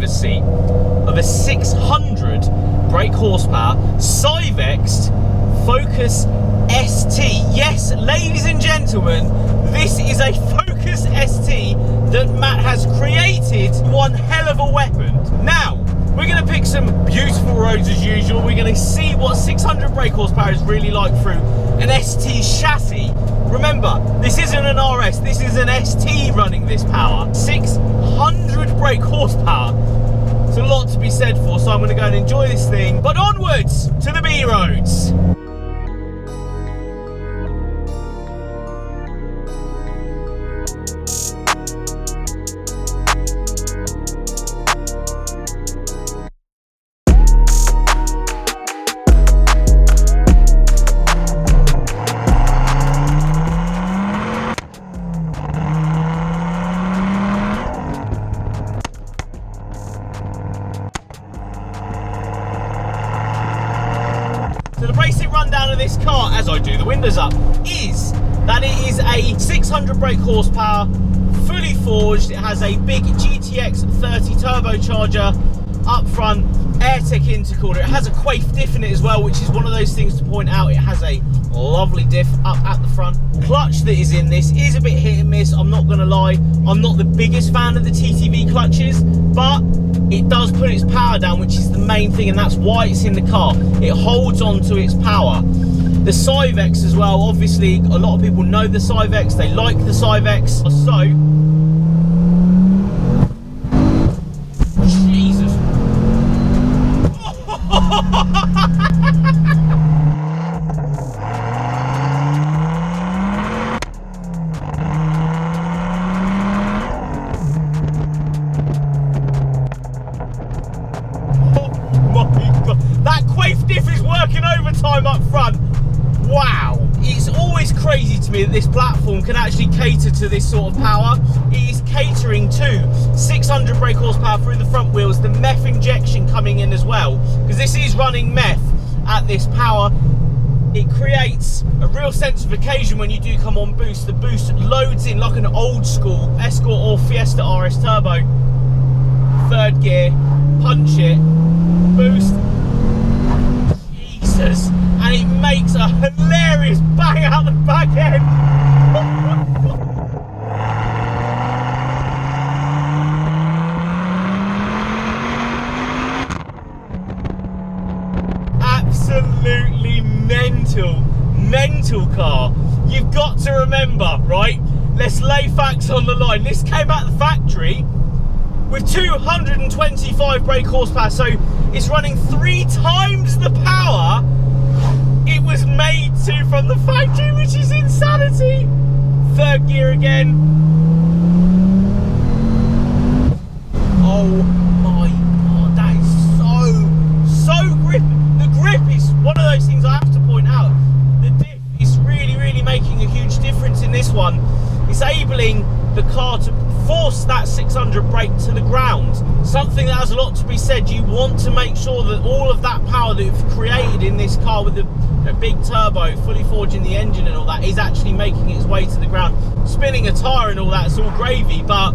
driver's seat of a 600 brake horsepower Syvecs Focus ST. Yes, ladies and gentlemen, this is a Focus ST that Matt has created. One hell of a weapon. Now, we're going to pick some beautiful roads as usual. We're going to see what 600 brake horsepower is really like through an ST chassis. Remember, this isn't an RS, this is an ST running this power. 600 brake horsepower. It's a lot to be said for, so I'm going to go and enjoy this thing. But onwards to the B roads. So the basic rundown of this car, as I do the windows up, is that it is a 600 brake horsepower, fully forged. It has a big GTX30 turbocharger up front, AirTech intercooler. It has a quaif diff in it as well, which is one of those things to point out. It has a lovely diff up at the front. Clutch that is in this is a bit hit and miss, I'm not gonna lie. I'm not the biggest fan of the TTV clutches, but it does put its power down, which is the main thing, and that's why it's in the car. It holds on to its power. The Syvecs as well, obviously, a lot of people know the Syvecs, they like the Syvecs. So, Jesus. That quaif diff is working overtime up front. Wow, it's always crazy to me that this platform can actually cater to this sort of power. It is catering to 600 brake horsepower through the front wheels, the Meth injection coming in as well, because this is running Meth at this power. It creates a real sense of occasion when you do come on boost. The boost loads in like an old school Escort or Fiesta RS Turbo. Third gear, punch it, boost, Jesus, and it makes a hilarious bang out the back end. Absolutely mental car. You've got to remember, right? Let's lay facts on the line. This came out the factory with 225 brake horsepower, so it's running 3 times the power it was made to from the factory, which is insanity. Third gear again. Oh my God, that is so grip. The grip is one of those things I have to point out. The diff is really making a huge difference in this one. It's enabling the car to force that 600 brake to the ground. Something that has a lot to be said. You want to make sure that all of that power that you've created in this car with a big turbo, fully forging the engine and all that, is actually making its way to the ground. Spinning a tyre and all that, it's all gravy, but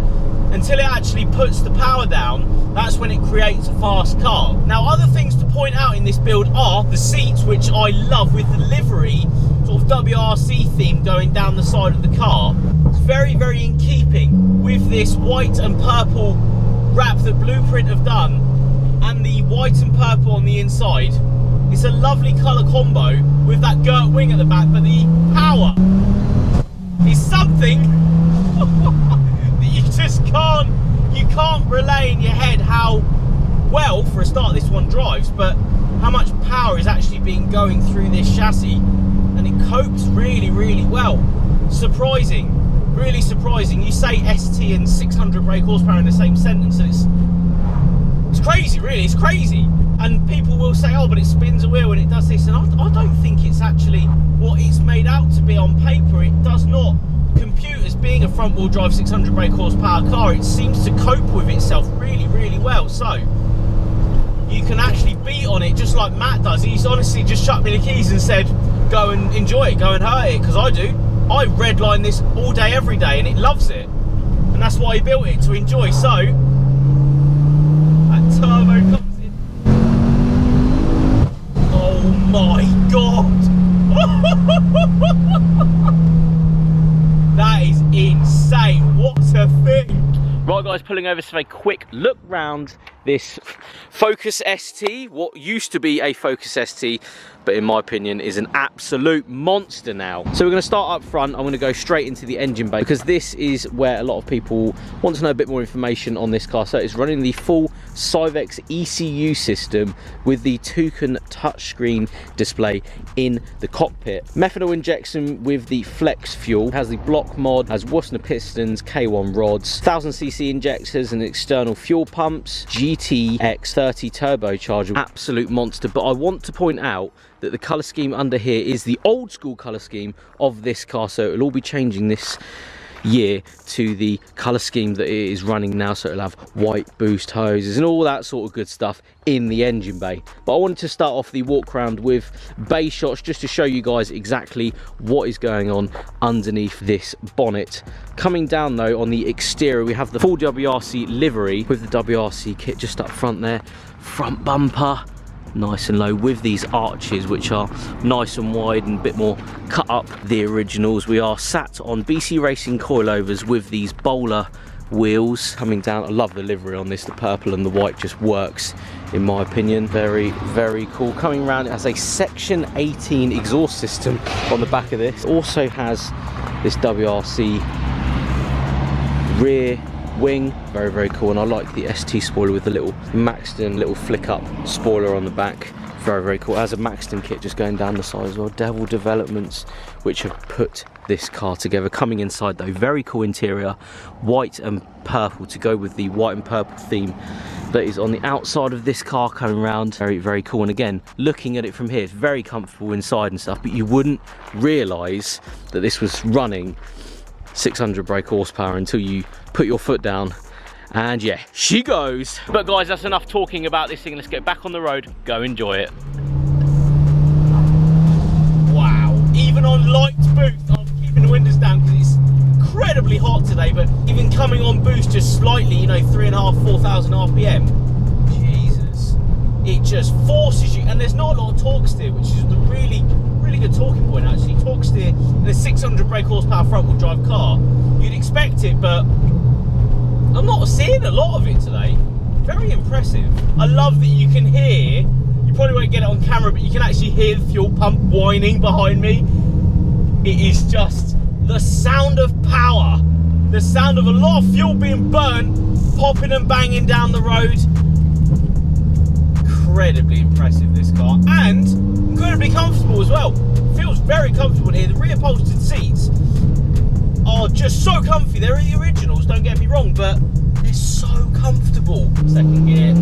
until it actually puts the power down, that's when it creates a fast car. Now, other things to point out in this build are the seats, which I love, with the livery sort of WRC theme going down the side of the car. It's very in keeping with this white and purple wrap that Blueprint have done, and the white and purple on the inside. It's a lovely colour combo with that girt wing at the back, but the power is something that you just can't relay in your head how well, for a start, this one drives, but how much power is actually being going through this chassis, and it copes really well. Surprising, really surprising. You say ST and 600 brake horsepower in the same sentence, and it's crazy, really, it's crazy. And people will say, oh, but it spins a wheel and it does this, and I don't think it's actually what it's made out to be on paper. It does not compute as being a front wheel drive 600 brake horsepower car. It seems to cope with itself really well, so you can actually beat on it just like Matt does. He's honestly just chucked me the keys and said, go and enjoy it, go and hurt it, because I do. I redline this all day, every day, and it loves it. And that's why he built it, to enjoy. So, guys pulling over to have a quick look round this Focus ST, what used to be a Focus ST, but in my opinion is an absolute monster now. So we're going to start up front. I'm going to go straight into the engine bay because this is where a lot of people want to know a bit more information on this car. So it's running the full Syvecs ECU system with the toucan touchscreen display in the cockpit. Methanol injection with the flex fuel. It has the block mod, has Wassenaar pistons, K1 rods, 1000cc injectors and external fuel pumps, GTX30 turbocharger, absolute monster. But I want to point out that the colour scheme under here is the old school colour scheme of this car, so it'll all be changing this year to the colour scheme that it is running now. So it'll have white boost hoses and all that sort of good stuff in the engine bay. But I wanted to start off the walk around with bay shots just to show you guys exactly what is going on underneath this bonnet. Coming down though on the exterior, we have the full WRC livery with the WRC kit just up front there. Front bumper nice and low with these arches which are nice and wide and a bit more cut up the originals. We are sat on BC Racing coilovers with these bowler wheels coming down. I love the livery on this, the purple and the white just works in my opinion. Very, very cool. Coming around, it has a section 18 exhaust system on the back of this. Also has this WRC rear wing, very, very cool. And I like the ST spoiler with the little Maxton little flick up spoiler on the back. Very, very cool. It has a Maxton kit just going down the side as well. Devil Developments which have put this car together. Coming inside though, very cool interior, white and purple to go with the white and purple theme that is on the outside of this car coming around. Very, very cool. And again, looking at it from here, it's very comfortable inside and stuff, but you wouldn't realise that this was running 600 brake horsepower until you put your foot down, and yeah, she goes. But guys, that's enough talking about this thing. Let's get back on the road, go enjoy it. Wow, even on light boost, I'm keeping the windows down because it's incredibly hot today, but even coming on boost just slightly, you know, 3,500 4,000 RPM, Jesus, it just forces you. And there's not a lot of torque steer, which is the really good talking point actually. Torque steer in a 600 brake horsepower front wheel drive car, you'd expect it, but I'm not seeing a lot of it today. Very impressive. I love that you can hear, you probably won't get it on camera, but you can actually hear the fuel pump whining behind me. It is just the sound of power, the sound of a lot of fuel being burnt, popping and banging down the road. Incredibly impressive, this car, and incredibly comfortable as well. Feels very comfortable in here. The rear upholstered seats are just so comfy. They're the originals, don't get me wrong, but they're so comfortable. Second gear.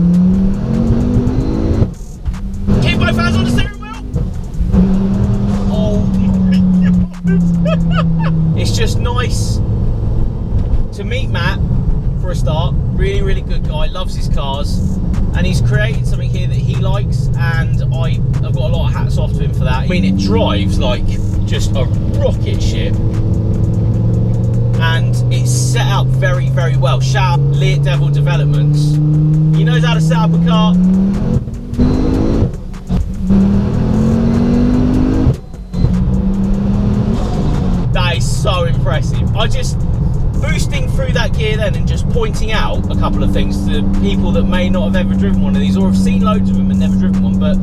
Keep both hands on the steering wheel. Oh my god. It's just nice to meet Matt for a start. Really, really good guy, loves his cars. And he's created something here that he likes, and I've got a lot of hats off to him for that. I mean, it drives like just a rocket ship, and it's set up very, very well. Shout out Lear Devil Developments. He knows how to set up a car. That is so impressive. Boosting through that gear then and just pointing out a couple of things to people that may not have ever driven one of these or have seen loads of them and never driven one, but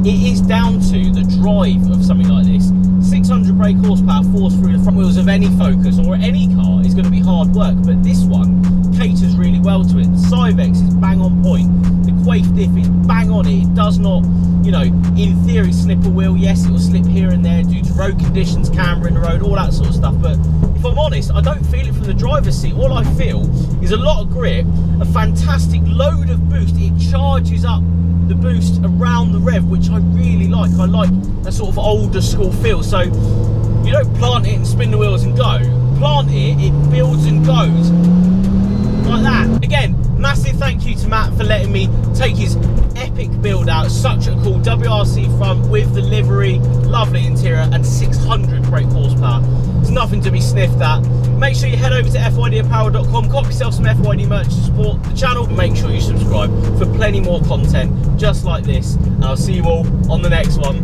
it is down to the drive of something like this. 600 brake horsepower forced through the front wheels of any Focus or any car is going to be hard work, but this one caters really well to it. The Syvecs is bang on point. The Quaife diff is bang on it. It does not, you know, in theory slip a wheel. Yes, it will slip here and there due to road conditions, camber in the road, all that sort of stuff, but if I'm honest, I don't feel it from the driver's seat. All I feel is a lot of grip, a fantastic load of boost. It charges up the boost around the rev, which I really like. I like a sort of older school feel. So you don't plant it and spin the wheels and go. Plant it, it builds and goes like that. Again, massive thank you to Matt for letting me take his epic build out. Such a cool WRC front with the livery, lovely interior, and 600 brake horsepower. There's nothing to be sniffed at. Make sure you head over to fydapparel.com, cop yourself some FYD merch to support the channel. Make sure you subscribe for plenty more content just like this, and I'll see you all on the next one.